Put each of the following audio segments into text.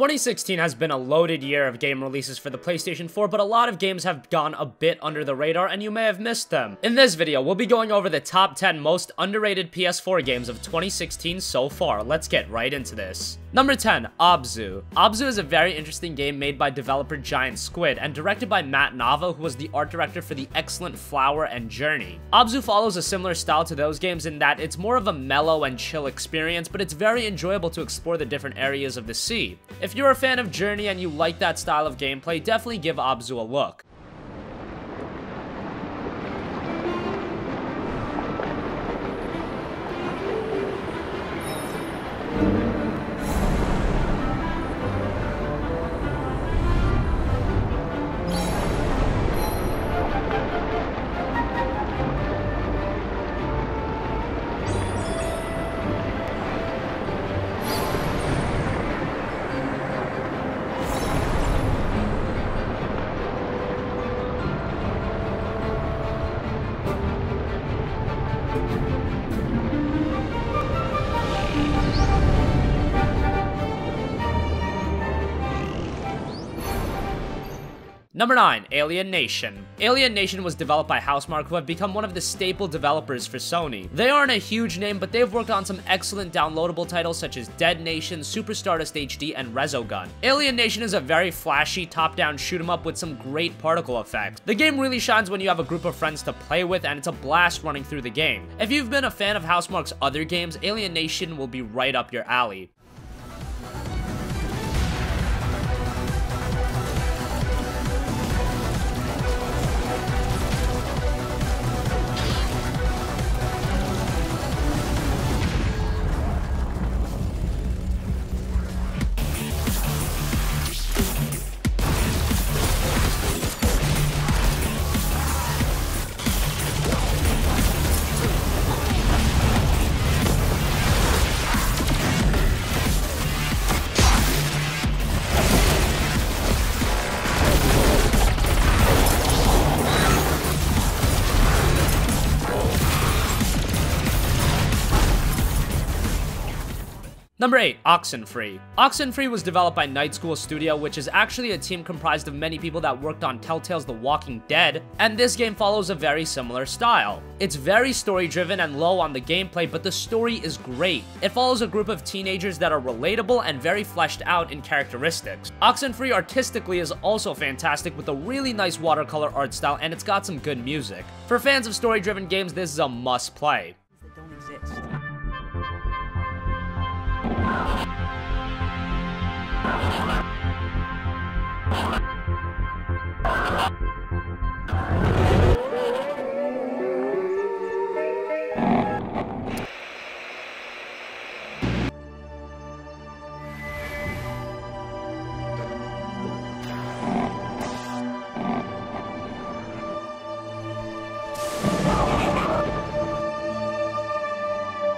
2016 has been a loaded year of game releases for the PlayStation 4, but a lot of games have gone a bit under the radar and you may have missed them. In this video, we'll be going over the top 10 most underrated PS4 games of 2016 so far. Let's get right into this. Number 10, Abzu. Abzu is a very interesting game made by developer Giant Squid and directed by Matt Nava, who was the art director for the excellent Flower and Journey. Abzu follows a similar style to those games in that it's more of a mellow and chill experience, but it's very enjoyable to explore the different areas of the sea. If you're a fan of Journey and you like that style of gameplay, definitely give Abzu a look. Number 9, Alien Nation. Alien Nation was developed by Housemarque, who have become one of the staple developers for Sony. They aren't a huge name, but they've worked on some excellent downloadable titles such as Dead Nation, Super Stardust HD, and Resogun. Alien Nation is a very flashy top-down shoot-'em-up with some great particle effects. The game really shines when you have a group of friends to play with, and it's a blast running through the game. If you've been a fan of Housemarque's other games, Alien Nation will be right up your alley. Number 8, Oxenfree. Oxenfree was developed by Night School Studio, which is actually a team comprised of many people that worked on Telltale's The Walking Dead, and this game follows a very similar style. It's very story-driven and low on the gameplay, but the story is great. It follows a group of teenagers that are relatable and very fleshed out in characteristics. Oxenfree artistically is also fantastic with a really nice watercolor art style, and it's got some good music. For fans of story-driven games, this is a must-play. That don't exist.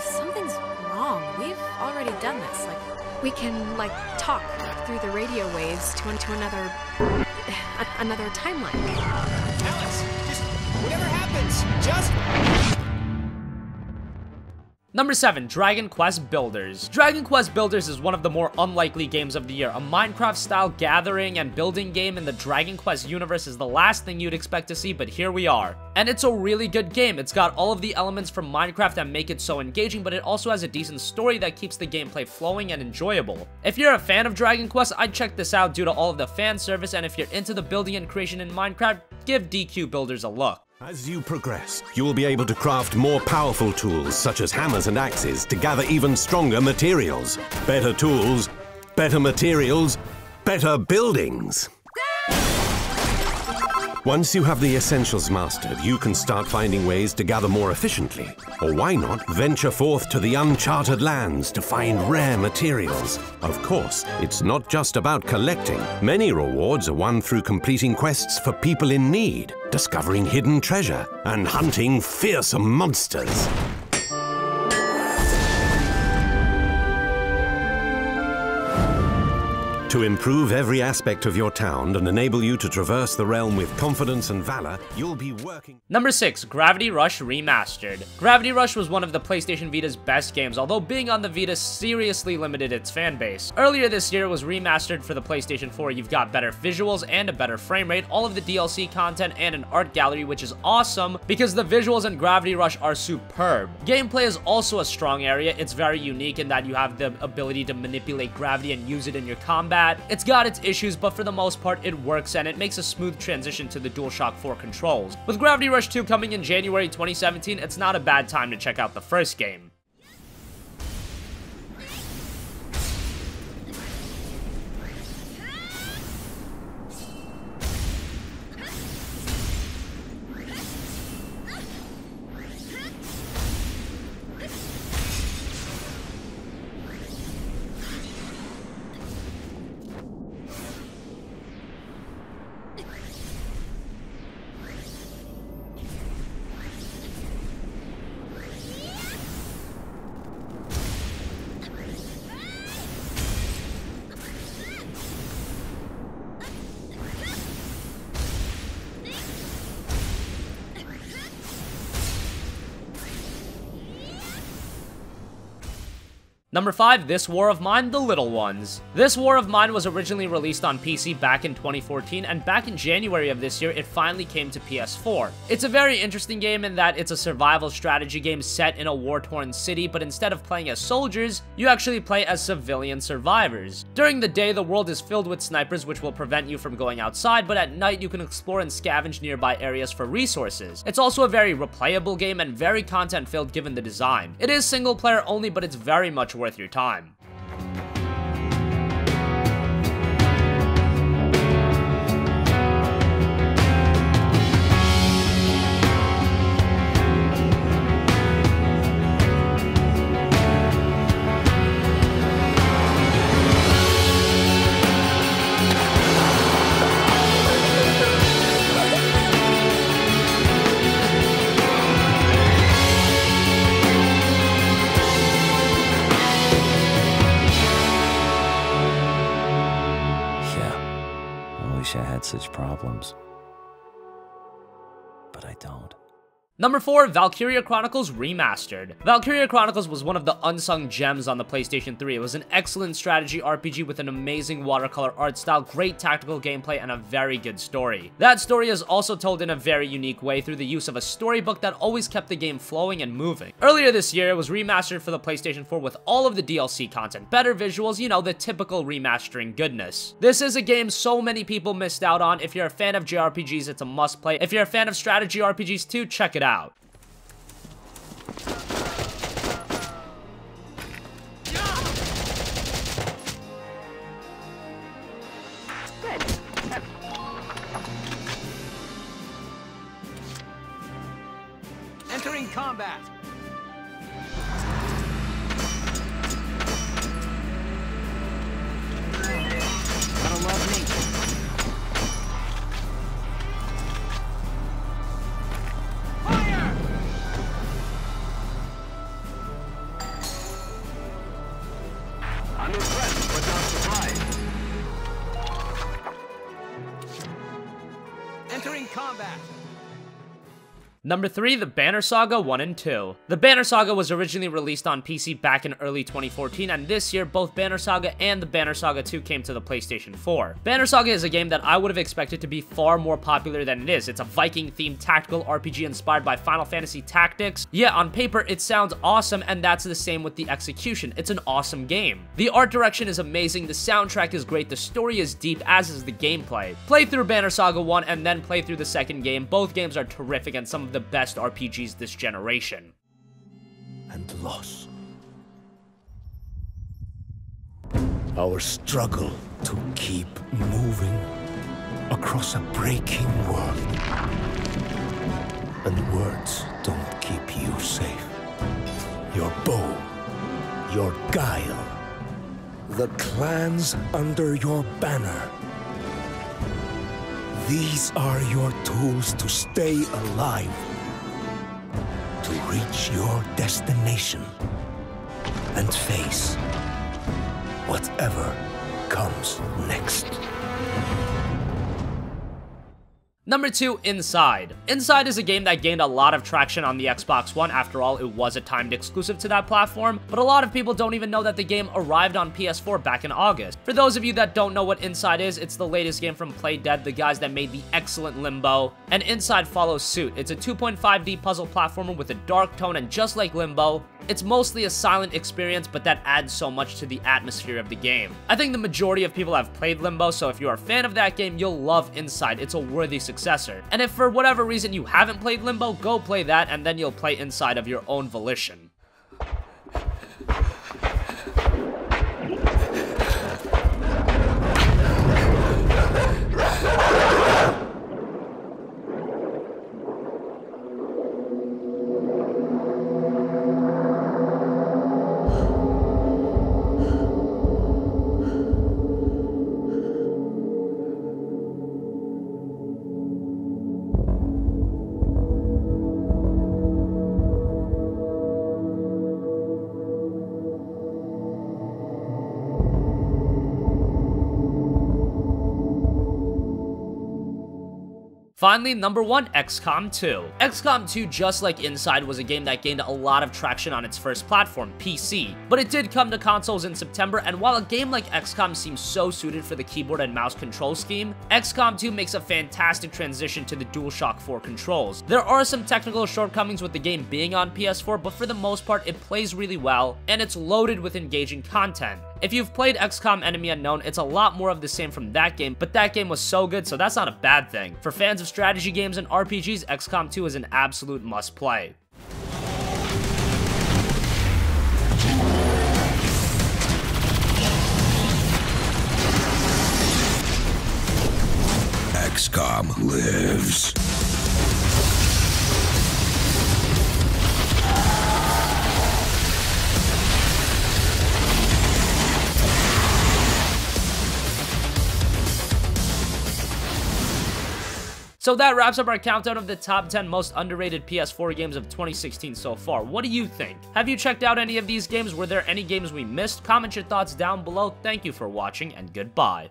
Something's wrong. We've already done this. We can, talk through the radio waves to another timeline. Alex, just whatever happens, just... Number 7, Dragon Quest Builders. Dragon Quest Builders is one of the more unlikely games of the year. A Minecraft-style gathering and building game in the Dragon Quest universe is the last thing you'd expect to see, but here we are. And it's a really good game. It's got all of the elements from Minecraft that make it so engaging, but it also has a decent story that keeps the gameplay flowing and enjoyable. If you're a fan of Dragon Quest, I'd check this out due to all of the fan service, and if you're into the building and creation in Minecraft, give DQ Builders a look. As you progress, you will be able to craft more powerful tools, such as hammers and axes, to gather even stronger materials. Better tools, better materials, better buildings. Once you have the essentials mastered, you can start finding ways to gather more efficiently. Or why not venture forth to the uncharted lands to find rare materials? Of course, it's not just about collecting. Many rewards are won through completing quests for people in need, discovering hidden treasure, and hunting fearsome monsters. To improve every aspect of your town and enable you to traverse the realm with confidence and valor, you'll be working... Number 6, Gravity Rush Remastered. Gravity Rush was one of the PlayStation Vita's best games, although being on the Vita seriously limited its fan base. Earlier this year, it was remastered for the PlayStation 4. You've got better visuals and a better frame rate, all of the DLC content, and an art gallery, which is awesome because the visuals in Gravity Rush are superb. Gameplay is also a strong area. It's very unique in that you have the ability to manipulate gravity and use it in your combat. It's got its issues, but for the most part, it works, and it makes a smooth transition to the DualShock 4 controls. With Gravity Rush 2 coming in January 2017, it's not a bad time to check out the first game. Number 5, This War of Mine, The Little Ones. This War of Mine was originally released on PC back in 2014, and back in January of this year, it finally came to PS4. It's a very interesting game in that it's a survival strategy game set in a war-torn city, but instead of playing as soldiers, you actually play as civilian survivors. During the day, the world is filled with snipers, which will prevent you from going outside, but at night, you can explore and scavenge nearby areas for resources. It's also a very replayable game and very content-filled given the design. It is single-player only, but it's very much worth your time. I had such problems, but I don't. Number 4, Valkyria Chronicles Remastered. Valkyria Chronicles was one of the unsung gems on the PlayStation 3. It was an excellent strategy RPG with an amazing watercolor art style, great tactical gameplay, and a very good story. That story is also told in a very unique way through the use of a storybook that always kept the game flowing and moving. Earlier this year, it was remastered for the PlayStation 4 with all of the DLC content, better visuals, you know, the typical remastering goodness. This is a game so many people missed out on. If you're a fan of JRPGs, it's a must play. If you're a fan of strategy RPGs too, check it out. Entering combat. Gotta love me. Fire! Under threat, but not surprised. Entering combat. Number 3, The Banner Saga 1 and 2. The Banner Saga was originally released on PC back in early 2014, and this year, both Banner Saga and The Banner Saga 2 came to the PlayStation 4. Banner Saga is a game that I would have expected to be far more popular than it is. It's a Viking-themed tactical RPG inspired by Final Fantasy Tactics. Yeah, on paper, it sounds awesome, and that's the same with the execution. It's an awesome game. The art direction is amazing, the soundtrack is great, the story is deep, as is the gameplay. Play through Banner Saga 1 and then play through the second game. Both games are terrific and some of the best RPGs this generation. And loss. Our struggle to keep moving across a breaking world. And words don't keep you safe. Your bow, your guile, the clans under your banner. These are your tools to stay alive, to reach your destination, and face whatever comes next. Number 2, Inside. Inside is a game that gained a lot of traction on the Xbox One. After all, it was a timed exclusive to that platform, but a lot of people don't even know that the game arrived on PS4 back in August. For those of you that don't know what Inside is, it's the latest game from Playdead, the guys that made the excellent Limbo, and Inside follows suit. It's a 2.5D puzzle platformer with a dark tone, and just like Limbo, it's mostly a silent experience, but that adds so much to the atmosphere of the game. I think the majority of people have played Limbo, so if you're a fan of that game, you'll love Inside. It's a worthy successor. And if for whatever reason you haven't played Limbo, go play that, and then you'll play Inside of your own volition. Finally, number 1, XCOM 2. XCOM 2, just like Inside, was a game that gained a lot of traction on its first platform, PC, but it did come to consoles in September, and while a game like XCOM seems so suited for the keyboard and mouse control scheme, XCOM 2 makes a fantastic transition to the DualShock 4 controls. There are some technical shortcomings with the game being on PS4, but for the most part, it plays really well, and it's loaded with engaging content. If you've played XCOM Enemy Unknown, it's a lot more of the same from that game, but that game was so good, so that's not a bad thing. For fans of strategy games and RPGs, XCOM 2 is an absolute must-play. XCOM lives. So that wraps up our countdown of the top 10 most underrated PS4 games of 2016 so far. What do you think? Have you checked out any of these games? Were there any games we missed? Comment your thoughts down below. Thank you for watching, and goodbye.